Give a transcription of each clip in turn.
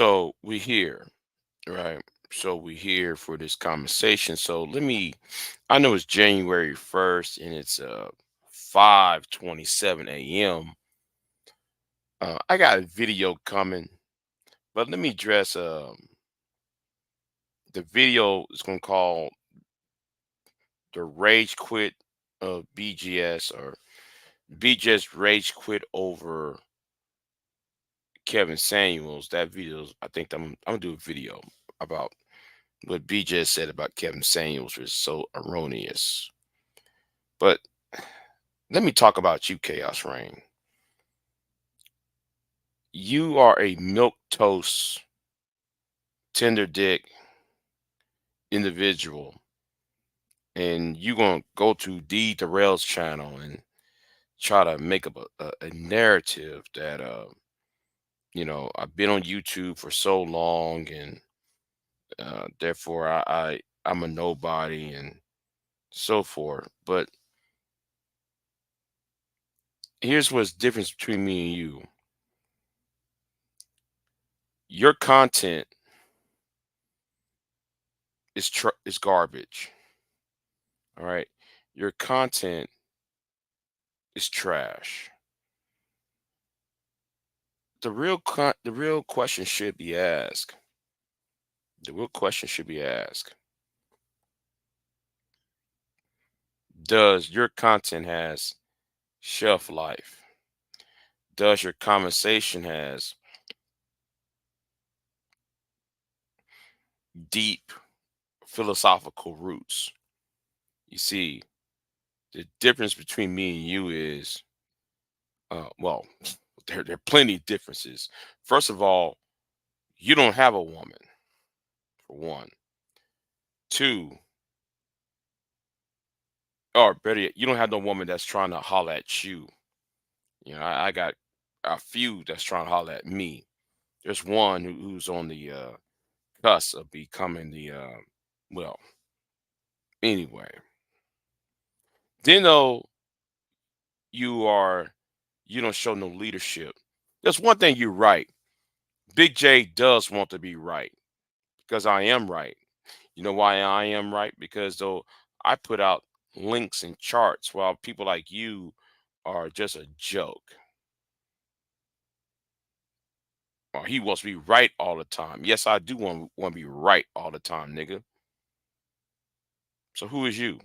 So we here, right? So we here for this conversation. So I know it's January 1st and it's 5:27 a.m. I got a video coming, but let me address the video is gonna call the rage quit of BGS, or BGS rage quit over Kevin Samuels. That video, I think I'm gonna do a video about what BGS said about Kevin Samuels was so erroneous. But let me talk about you, Chaos Rain. You are a milk toast, tender dick individual, and you gonna go to D Darrell's channel and try to make up a narrative that I've been on YouTube for so long, and therefore I'm a nobody and so forth. But here's what's difference between me and you. Your content is garbage. All right. Your content is trash. The real question should be asked. The real question should be asked. Does your content has shelf life? Does your conversation has deep philosophical roots? You see, the difference between me and you is well, there are plenty of differences. First of all, you don't have a woman, for one. Two, or better yet, you don't have no woman that's trying to holler at you. I got a few that's trying to holler at me. There's one who's on the cusp of becoming the well, anyway. Then though you don't show no leadership. There's one thing you're right. Big J does want to be right because I am right. You know why I am right? Because though I put out links and charts while people like you are just a joke. Or he wants to be right all the time. Yes, I do want to be right all the time, nigga. So who is you?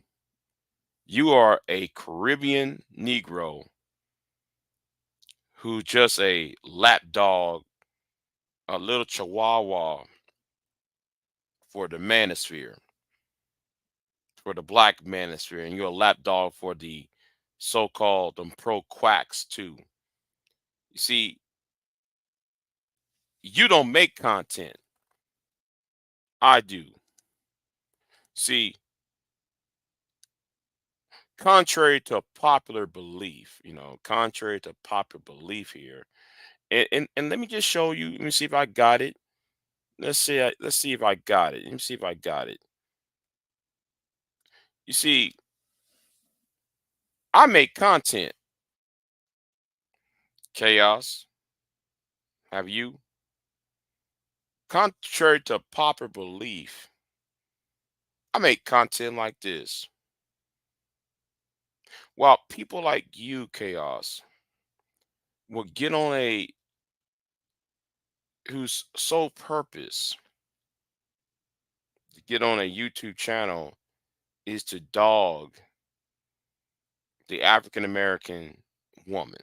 You are a Caribbean Negro who just a lap dog, a little chihuahua for the manosphere, for the black manosphere, and you're a lap dog for the so-called them pro quacks too. You see, you don't make content. I do. See, contrary to popular belief, contrary to popular belief here, and let me just show you. Let me see if I got it. Let's see if I got it. Let me see if I got it. You see, I make content. Chaos. Have you? Contrary to popular belief, I make content like this. While people like you, Chaos, will get on a whose sole purpose to get on a YouTube channel is to dog the African American woman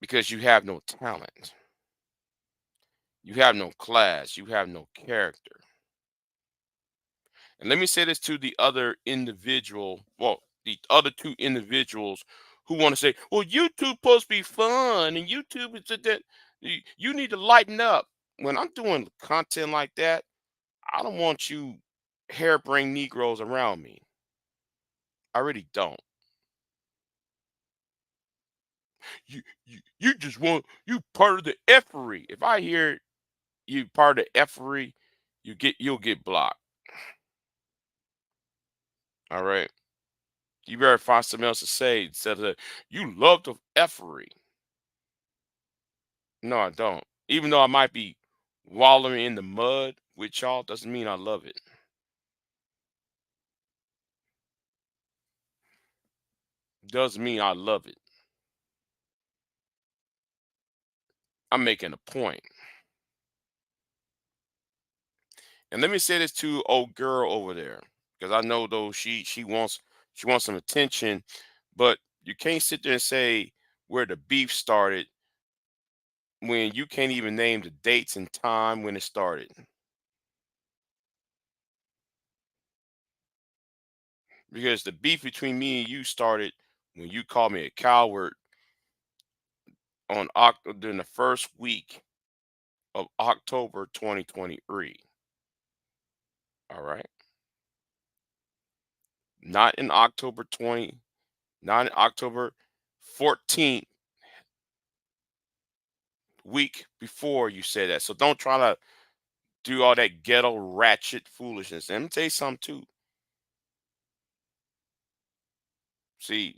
because you have no talent, you have no class, you have no character. And let me say this to the other individual, well, the other two individuals who want to say, well, YouTube supposed to be fun and YouTube is that you need to lighten up. When I'm doing content like that, I don't want you harebrained Negroes around me. I really don't. You just want you part of the effery. If I hear you part of the effery, you'll get blocked. All right. You better find something else to say instead of you love the effery. No, I don't. Even though I might be wallowing in the mud with y'all, doesn't mean I love it. Doesn't mean I love it. I'm making a point. And let me say this to old girl over there, because I know though she wants some attention, but you can't sit there and say where the beef started when you can't even name the dates and time when it started. Because the beef between me and you started when you called me a coward during the first week of October 2023. All right, not in October 20, not in October 14th, week before you said that. So don't try to do all that ghetto ratchet foolishness. And let me tell you something too. See,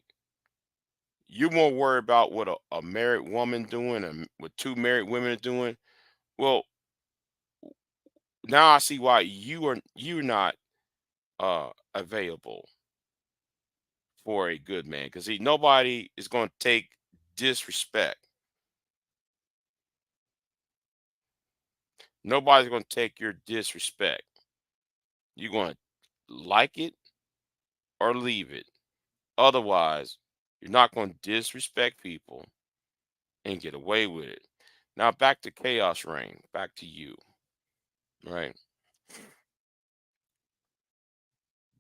you more worried about what a married woman doing and what two married women are doing. Well, now I see why you're not available for a good man. Because see, nobody is going to take disrespect. Nobody's going to take your disrespect. You're going to like it or leave it. Otherwise, you're not going to disrespect people and get away with it. Now back to Chaos Reign, back to you, right?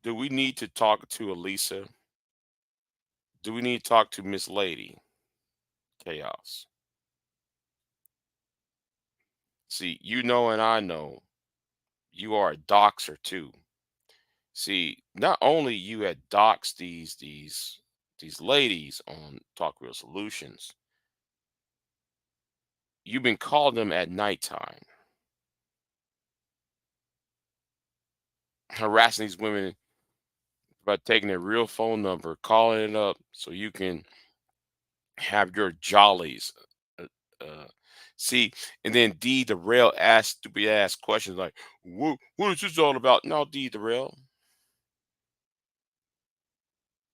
Do we need to talk to Elisa? Do we need to talk to Miss Lady Chaos? See, you know and I know you are a doxer too. See, not only you had doxed these ladies on Talk Real Solutions, you've been calling them at nighttime, harassing these women by taking their real phone number, calling it up so you can have your jollies. Uh, uh, see, and then D the rail asks stupid ass questions like, what is this all about?" No, D the rail,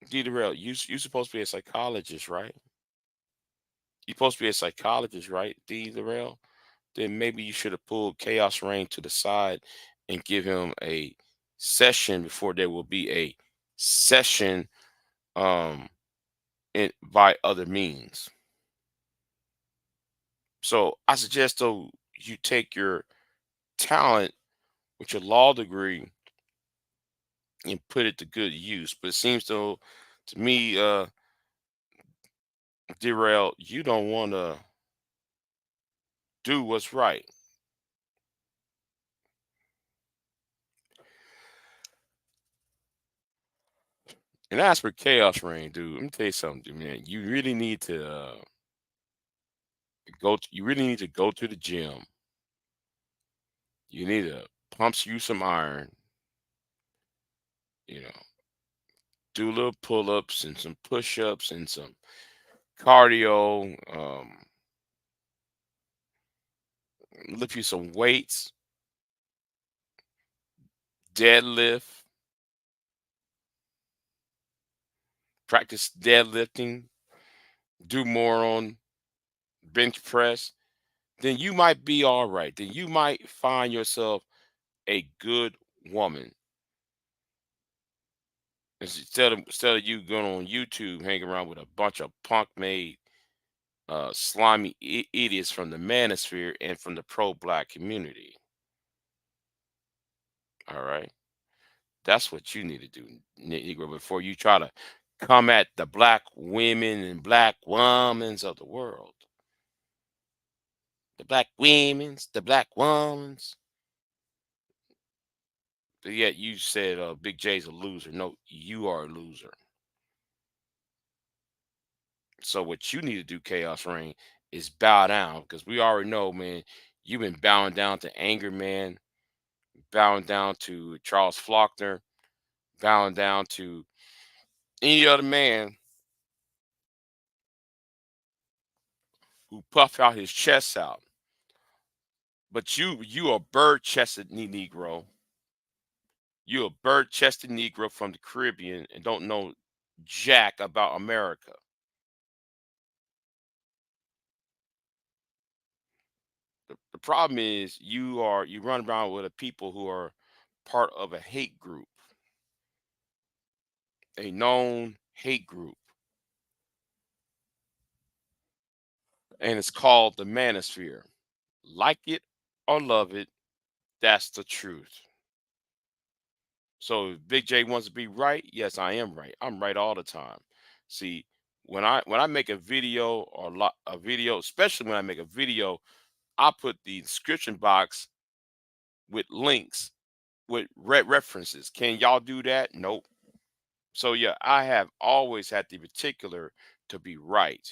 D the rail. You supposed to be a psychologist, right? You supposed to be a psychologist, right? D the rail. Then maybe you should have pulled Chaos Rain to the side and give him a session before there will be a session um by other means. So I suggest though you take your talent with your law degree and put it to good use. But it seems though to me, Derail, you don't want to do what's right. And as for Chaos Rain, dude, let me tell you something, dude, man. You really need to you really need to go to the gym. You need to pump you some iron, you know, do little pull-ups and some push-ups and some cardio, lift you some weights, deadlift, practice deadlifting, do more on bench press, then you might be all right. Then you might find yourself a good woman. Instead of you going on YouTube hanging around with a bunch of punk made slimy idiots from the manosphere and from the pro black community. All right. That's what you need to do, Negro, before you try to come at the black women and black womans of the world. The black women's, the black womans. But yet you said Big J's a loser. No, you are a loser. So what you need to do, Chaos Rain, is bow down because we already know, man, you've been bowing down to Anger Man, bowing down to Charles Faulkner, bowing down to any other man who puffed out his chest out. But you a bird chested Negro. You a bird chested Negro from the Caribbean and don't know jack about America. The problem is you run around with a people who are part of a hate group, a known hate group, and it's called the manosphere. Like it or love it, that's the truth. So if Big J wants to be right, yes, I am right. I'm right all the time. See, when I make a video or a video, especially when I make a video, I put the description box with links with references. Can y'all do that? Nope. So yeah, I have always had the particular to be right.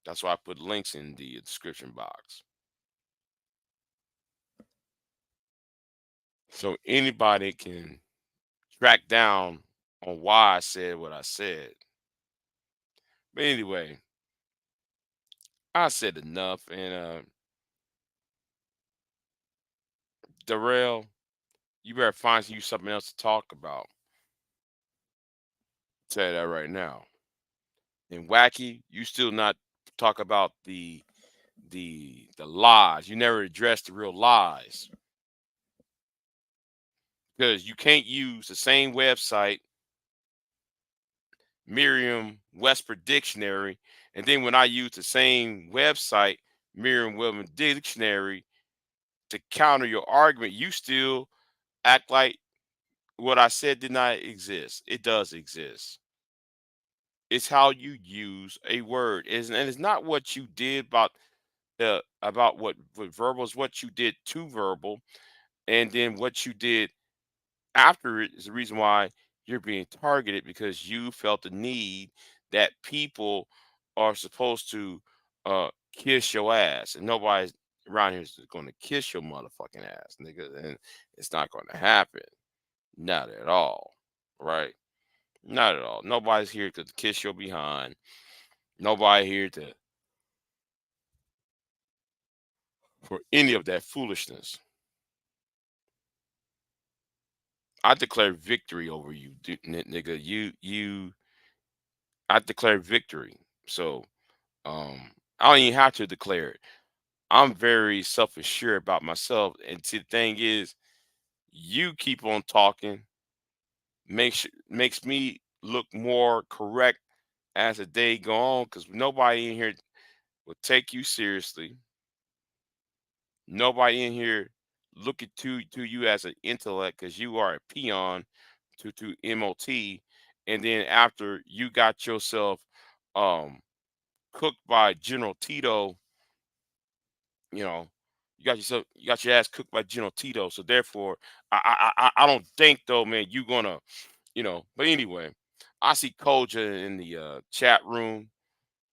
That's why I put links in the description box. So anybody can track down on why I said what I said. But anyway, I said enough. And Darrell, you better find you something else to talk about. Tell you that right now. And Wacky, you still not talk about the lies. You never address the real lies because you can't use the same website, Merriam Webster Dictionary, and then when I use the same website, Merriam Webster Dictionary, to counter your argument, you still act like what I said did not exist. It does exist. It's how you use a word. And it's not what you did about what verbal is what you did to verbal, and then what you did after it is the reason why you're being targeted because you felt the need that people are supposed to kiss your ass, and nobody's around here is going to kiss your motherfucking ass, nigga, and it's not going to happen. Not at all, right? Not at all. Nobody's here to kiss your behind. Nobody here to for any of that foolishness. I declare victory over you, nigga. I declare victory. So I don't even have to declare it. I'm very self-assured about myself. And see, the thing is, you keep on talking, makes me look more correct as the day go on, because nobody in here will take you seriously. Nobody in here looking to you as an intellect because you are a peon to MOT. And then after you got yourself um cooked by General Tito, you know, you got your ass cooked by General Tito. So therefore, I don't think though, man, you gonna, But anyway, I see Koja in the chat room.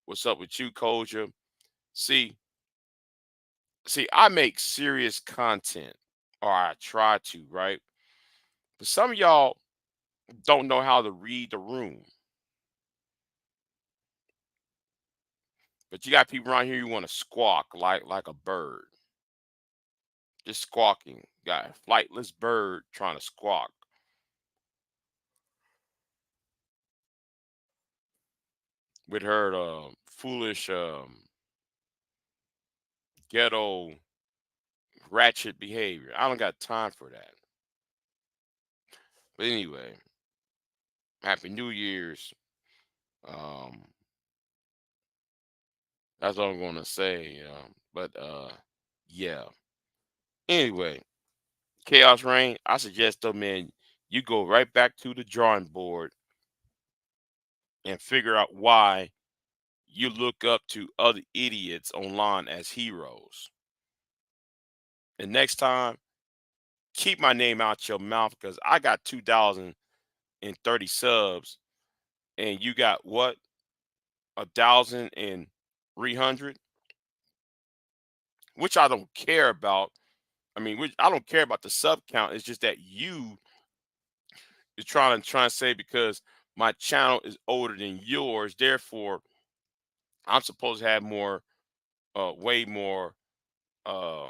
What's up with you, Koja? See, I make serious content, or I try to, right? But some of y'all don't know how to read the room. But you got people around here you want to squawk like a bird, just squawking. Got a flightless bird trying to squawk with her foolish ghetto ratchet behavior. I don't got time for that. But anyway, happy New Year's. Um, that's all I'm gonna say. But yeah. Anyway, Chaos Rain. I suggest though, man, you go right back to the drawing board and figure out why you look up to other idiots online as heroes. And next time, keep my name out your mouth because I got 2,030 subs, and you got what, 1,300, which I don't care about. I mean, I don't care about the sub count. It's just that you is trying to say because my channel is older than yours, therefore I'm supposed to have more way more uh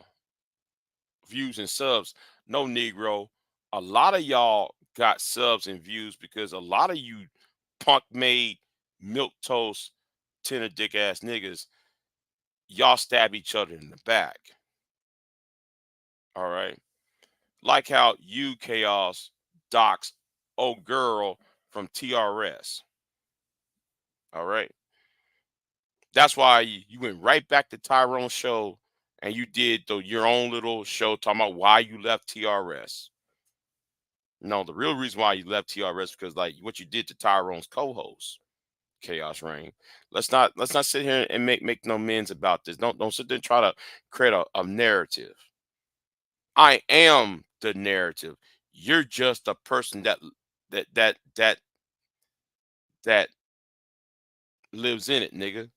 views and subs. No, Negro, a lot of y'all got subs and views because a lot of you punk made milk toast tenor dick ass niggas, y'all stab each other in the back. All right. Like how you chaos docs old girl from TRS. All right. That's why you went right back to Tyrone's show and you did your own little show talking about why you left TRS. No, the real reason why you left TRS because like what you did to Tyrone's co-host, Chaos Reign. Let's not sit here and make no amends about this. Don't sit there and try to create a narrative. I am the narrative. You're just a person that that that that lives in it, nigga.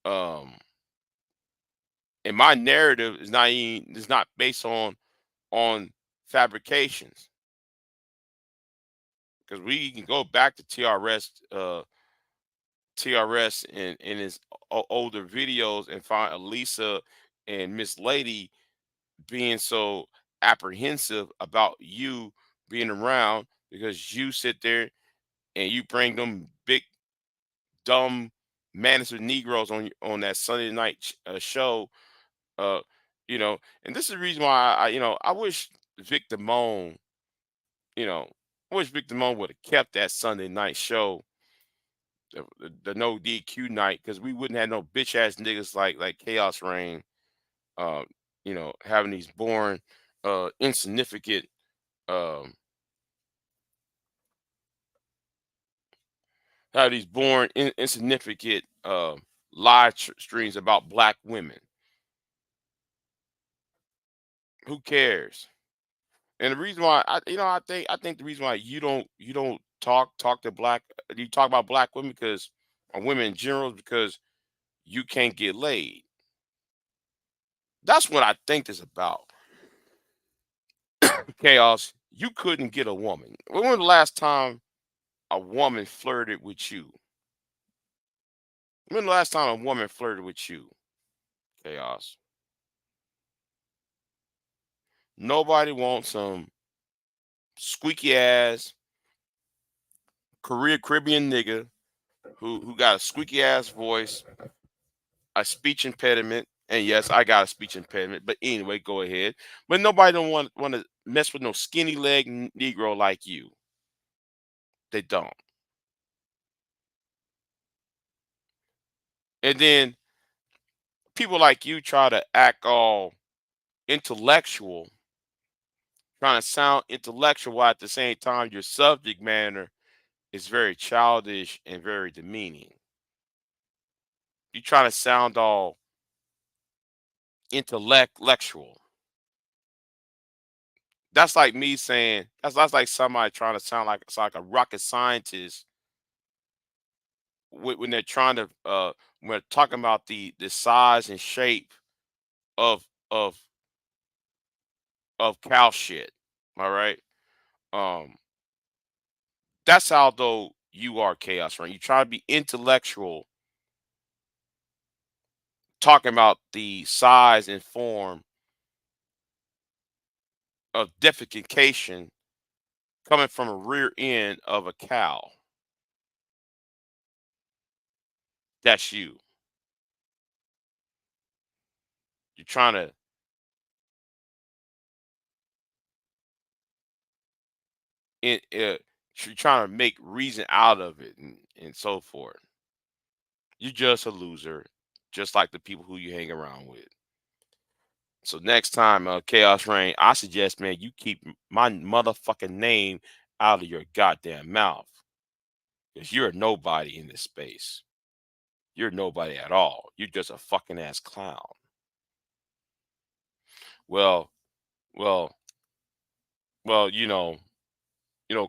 Um, and my narrative is not based on fabrications because we can go back to TRS in his older videos and find Elisa and Miss Lady being so apprehensive about you being around because you sit there and you bring them big dumb Madison Negroes on that Sunday night show. Uh, and this is the reason why I wish Vic Damone, I wish Vic Damone would have kept that Sunday night show, the no DQ night, because we wouldn't have no bitch ass niggas like Chaos Reign, uh, having these boring, insignificant, um, insignificant live streams about black women. Who cares? And the reason why I think the reason why you don't talk to you talk about black women because or women in general is because you can't get laid. That's what I think this about. Chaos. You couldn't get a woman. When was the last time a woman flirted with you? When the last time a woman flirted with you? Chaos. Nobody wants some squeaky ass Caribbean nigga who got a squeaky ass voice, a speech impediment, and yes, I got a speech impediment. But anyway, go ahead. But nobody don't want to mess with no skinny leg Negro like you. They don't. And then people like you try to act all intellectual, trying to sound intellectual while at the same time your subject matter is very childish and very demeaning. You try to sound all intellectual. That's like me saying that's like somebody trying to sound like it's like a rocket scientist when they're trying to when they're talking about the size and shape of of cow shit. All right. Um, that's how though you are chaos, right? You try to be intellectual, talking about the size and form of defecation coming from a rear end of a cow. That's you. You're trying to in, you're trying to make reason out of it and so forth. You're just a loser, just like the people who you hang around with. So next time, Chaos Rain, I suggest, man, you keep my motherfucking name out of your goddamn mouth. Because you're a nobody in this space. You're nobody at all. You're just a fucking ass clown. Well, well, well,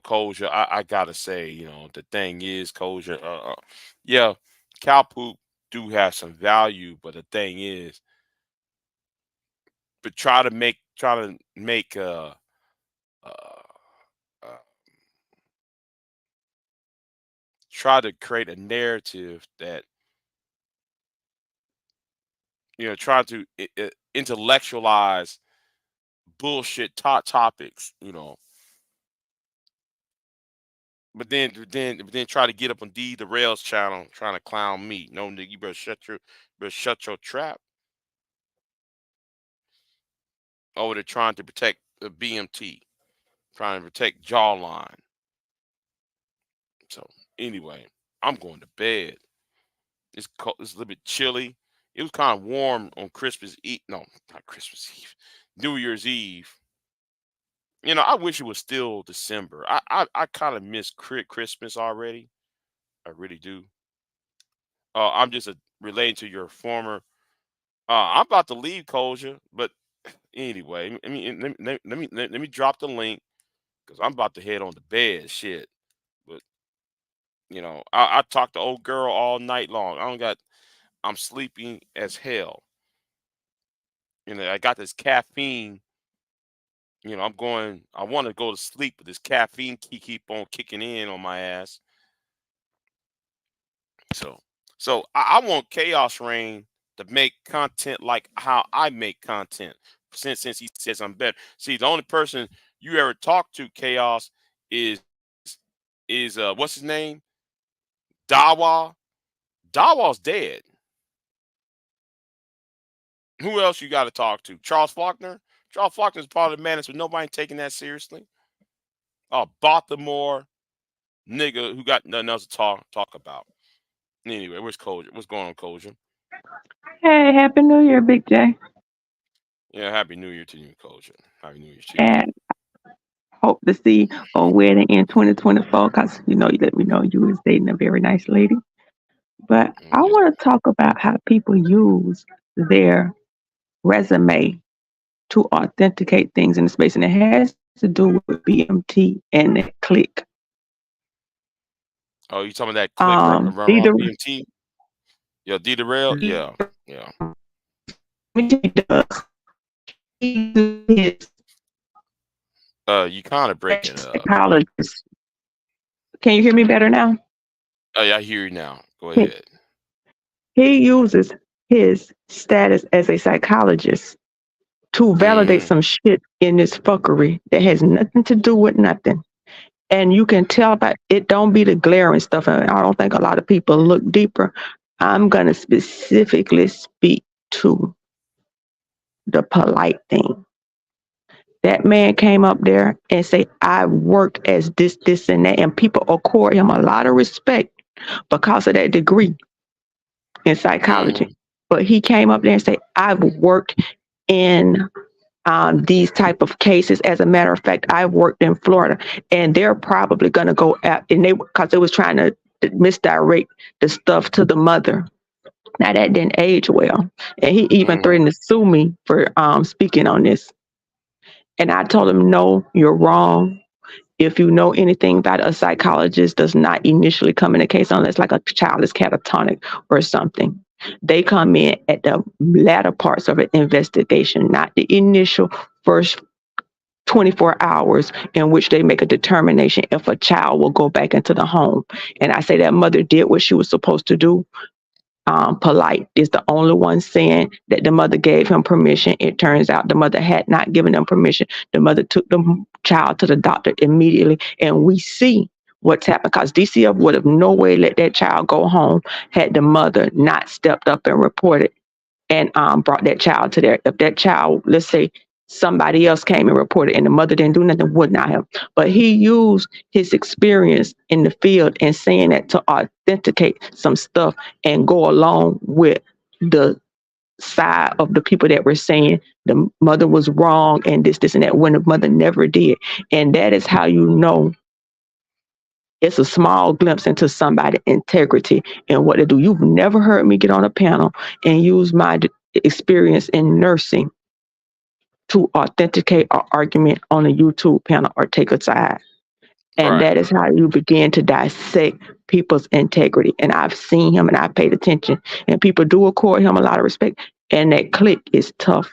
Kosher, I gotta say, the thing is, Kosher, yeah, cow poop do have some value, but the thing is, but try to make uh, uh try to create a narrative that try to intellectualize bullshit topics, but then try to get up on D the Rails channel trying to clown me. No, nigga, you better shut your trap. Oh, they're trying to protect the BMT, trying to protect jawline. So anyway, I'm going to bed. It's cold, it's a little bit chilly. It was kind of warm on Christmas Eve. No, not Christmas Eve. New Year's Eve. I wish it was still December. I kind of miss Christmas already. I really do. I'm just relating to your former. I'm about to leave Koja, but anyway, let me drop the link because I'm about to head on to bed. Shit, but I talked to old girl all night long. I don't got. I'm sleeping as hell. I got this caffeine. I'm going. I want to go to sleep, but this caffeine keep on kicking in on my ass. So, so I want Chaos Rain to make content like how I make content. Since he says I'm better. See, the only person you ever talk to, Chaos, is what's his name? Dawa. Dawa's dead. Who else you got to talk to? Charles Faulkner. Charles Faulkner is part of the madness, but nobody taking that seriously. Baltimore nigga who got nothing else to talk about. Anyway, where's Koja? What's going on, Koja? Hey, Happy New Year, Big J. Yeah, happy New Year to you, Koja. Happy New Year to you. And hope to see a wedding in 2024 because you let me know you was dating a very nice lady. But I Okay. want to talk about how people use their resume to authenticate things in the space, and it has to do with BMT and that click. Oh, you talking about that click around Either BMT? Yeah, D the rail. Yeah, yeah. his You kind of breaking up. psychologist. Can you hear me better now? Oh, yeah, I hear you now. Go ahead. He uses his status as a psychologist to validate Mm, some shit in this fuckery that has nothing to do with nothing. And you can tell by it don't be the glaring stuff. And I don't think a lot of people look deeper. I'm gonna specifically speak to the polite thing. That man came up there and say, I worked as this, and that, and people accord him a lot of respect because of that degree in psychology. mm-hmm, But he came up there and said, I've worked in these type of cases. As a matter of fact, I worked in Florida, and they're probably going to go out, and because they was trying to misdirect the stuff to the mother. Now that didn't age well, and he even mm-hmm. threatened to sue me for speaking on this. And I told him, no, you're wrong. If you know anything about a psychologist does not initially come in a case unless like a child is catatonic or something. They come in at the latter parts of an investigation, not the initial first 24 hours in which they make a determination if a child will go back into the home. And I say that mother did what she was supposed to do. Polite is the only one saying that the mother gave him permission. It turns out the mother had not given them permission. The mother took the child to the doctor immediately, and we see what's happened because DCF would have no way let that child go home had the mother not stepped up and reported and brought that child to there. If that child, let's say somebody else came and reported and the mother didn't do nothing, would not have. But he used his experience in the field and saying that to authenticate some stuff and go along with the side of the people that were saying the mother was wrong and this, and that, when the mother never did. And that is how you know it's a small glimpse into somebody's integrity and what they do. You've never heard me get on a panel and use my experience in nursing to authenticate an argument on a YouTube panel or take a side. And Right. that is how you begin to dissect people's integrity. And I've seen him and I paid attention. And people do accord him a lot of respect. And that click is tough.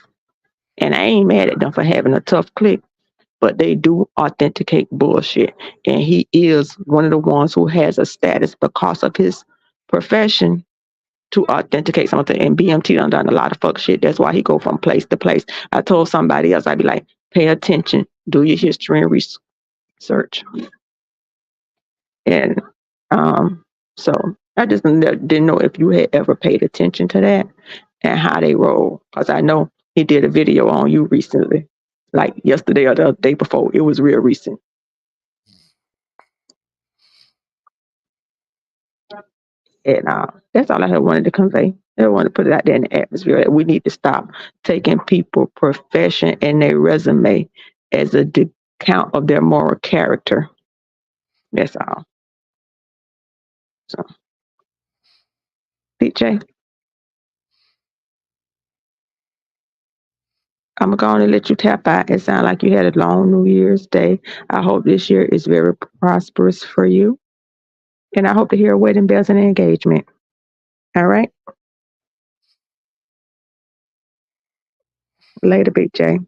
And I ain't mad at them for having a tough click, but they do authenticate bullshit. And he is one of the ones who has a status because of his profession to authenticate something. And BMT done a lot of fuck shit. That's why he go from place to place. I told somebody else, I'd be like, pay attention, do your history and research. And so I just didn't know if you had ever paid attention to that and how they roll. Because I know he did a video on you recently, like yesterday or the day before. It was real recent. And that's all I had wanted to convey. I wanted to put it out there in the atmosphere. We need to stop taking people's profession and their resume as a count of their moral character. That's all. So, PJ, I'm going to let you tap out. It sounds like you had a long New Year's Day. I hope this year is very prosperous for you. And I hope to hear wedding bells and engagement. All right. Later, PJ.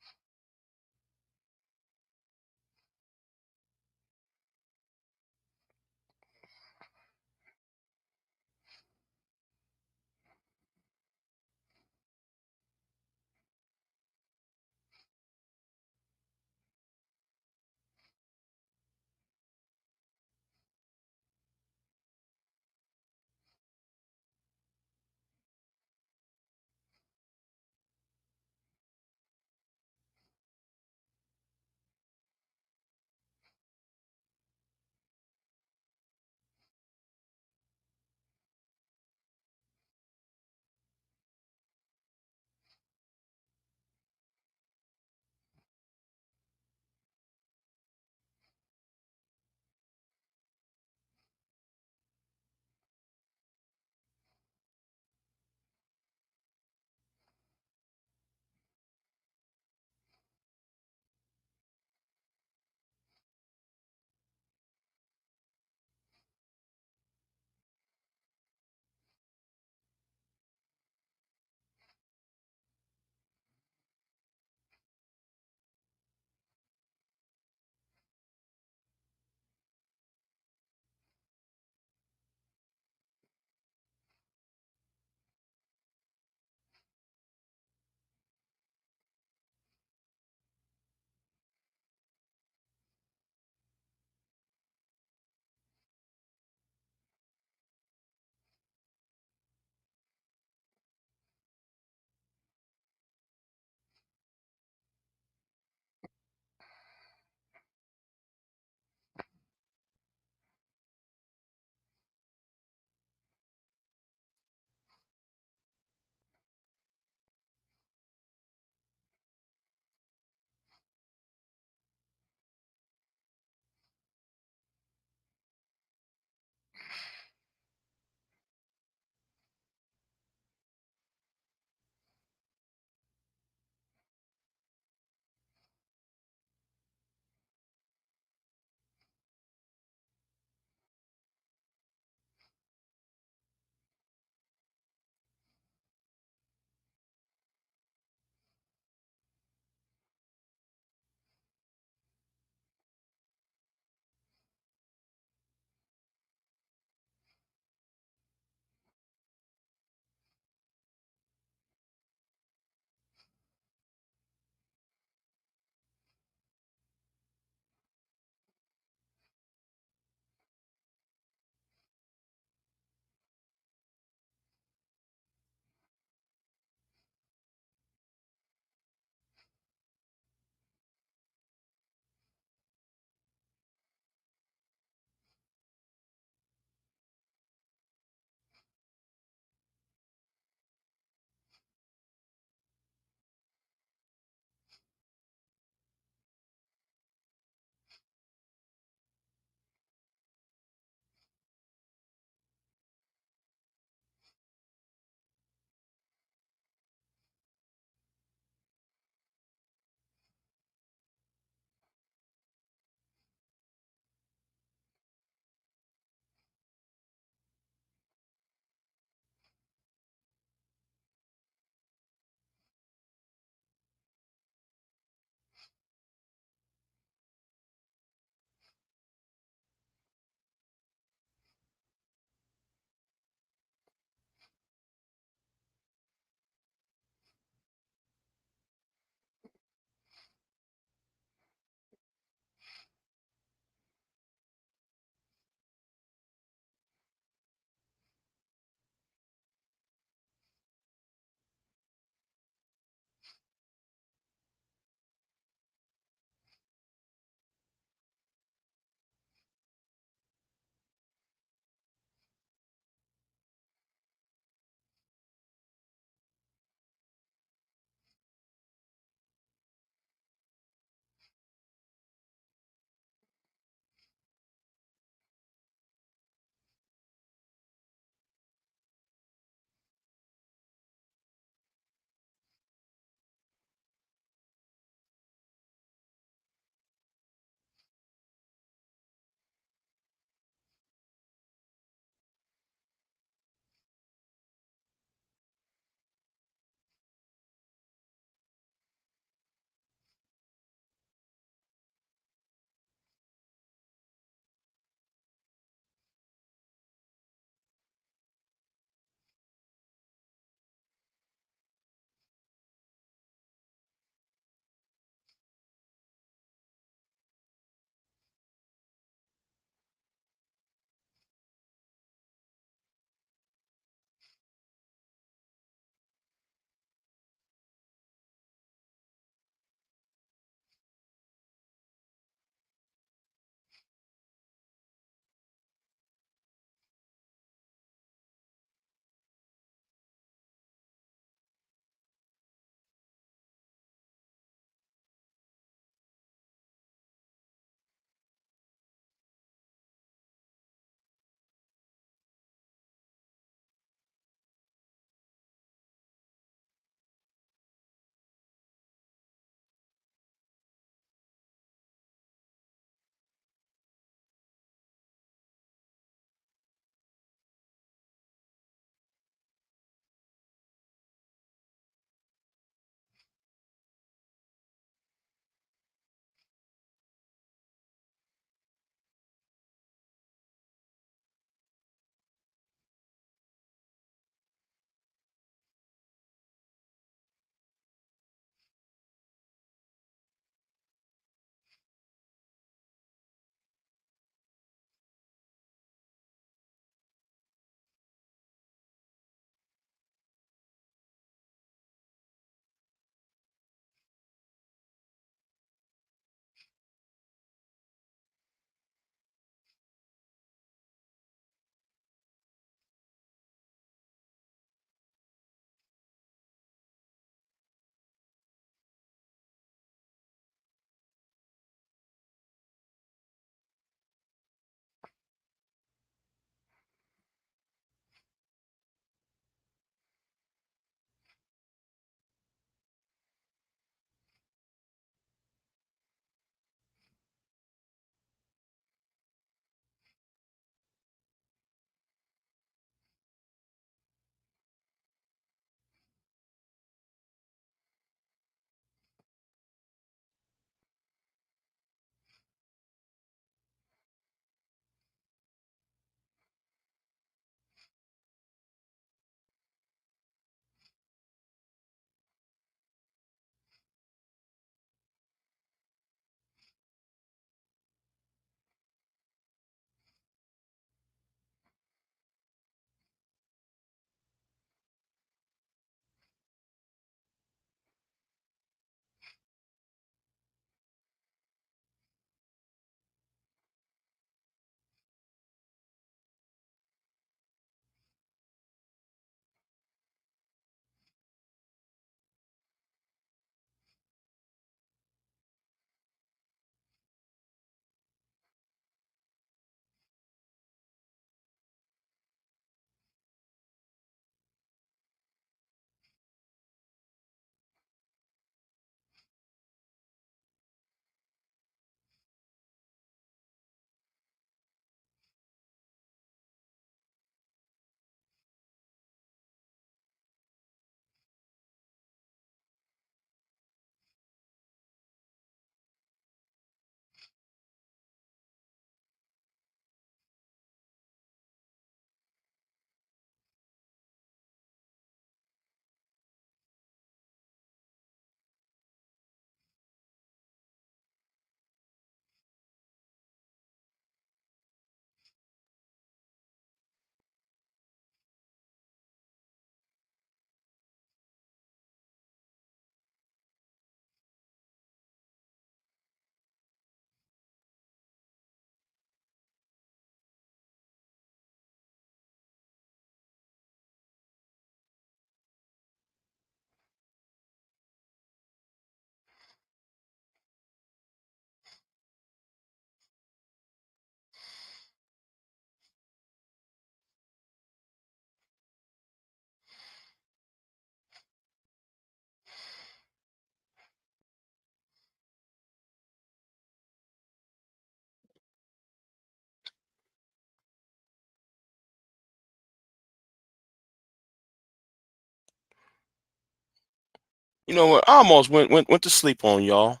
You know what? I almost went to sleep on y'all.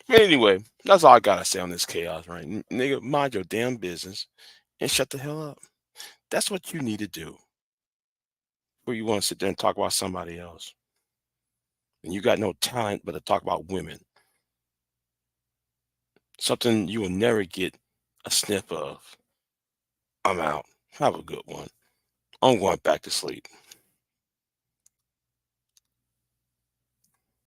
But anyway, that's all I gotta say on this chaos, right? Nigga, mind your damn business and shut the hell up. That's what you need to do. Where you want to sit there and talk about somebody else, and you got no talent but to talk about women, something you will never get a sniff of. I'm out. Have a good one. I'm going back to sleep.